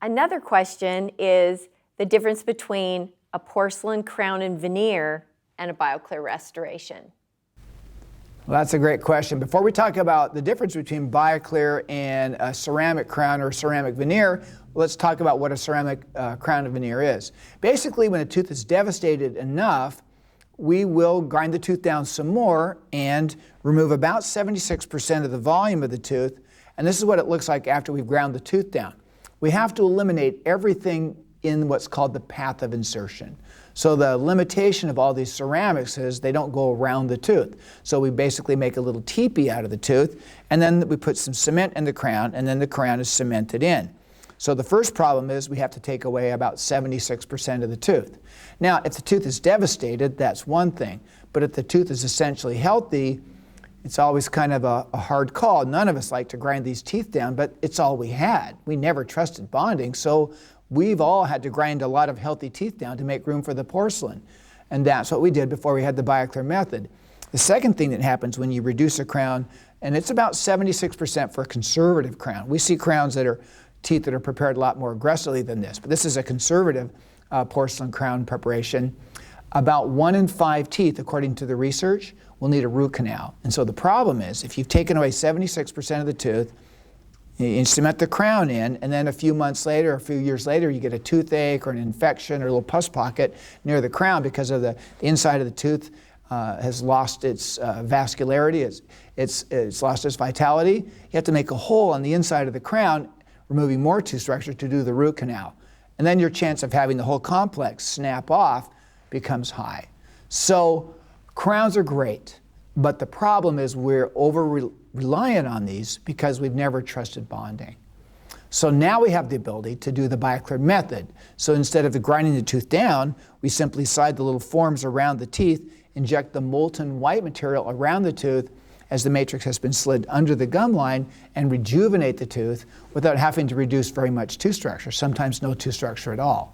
Another question is the difference between a porcelain crown and veneer and a Bioclear restoration. Well, that's a great question. Before we talk about the difference between Bioclear and a ceramic crown or a ceramic veneer, let's talk about what a ceramic crown and veneer is. Basically, when a tooth is devastated enough, we will grind the tooth down some more and remove about 76% of the volume of the tooth. And this is what it looks like after we've ground the tooth down. We have to eliminate everything in what's called the path of insertion. So the limitation of all these ceramics is they don't go around the tooth. So we basically make a little teepee out of the tooth, and then we put some cement in the crown, and then the crown is cemented in. So the first problem is we have to take away about 76% of the tooth. Now, if the tooth is devastated, that's one thing. But if the tooth is essentially healthy, it's always kind of a hard call. None of us like to grind these teeth down, but it's all we had. We never trusted bonding, so we've all had to grind a lot of healthy teeth down to make room for the porcelain. And that's what we did before we had the Bioclear method. The second thing that happens when you reduce a crown, and it's about 76% for a conservative crown. We see crowns that are teeth that are prepared a lot more aggressively than this, but this is a conservative porcelain crown preparation. About 1 in 5 teeth, according to the research, will need a root canal. And so the problem is, if you've taken away 76% of the tooth, you cement the crown in, and then a few months later, a few years later, you get a toothache or an infection or a little pus pocket near the crown because of the inside of the tooth has lost its vascularity, it's lost its vitality. You have to make a hole on the inside of the crown, removing more tooth structure to do the root canal. And then your chance of having the whole complex snap off becomes high. So crowns are great, but the problem is we're over-reliant on these because we've never trusted bonding. So now we have the ability to do the Bioclear method. So instead of grinding the tooth down, we simply slide the little forms around the teeth, inject the molten white material around the tooth as the matrix has been slid under the gum line, and rejuvenate the tooth without having to reduce very much tooth structure, sometimes no tooth structure at all.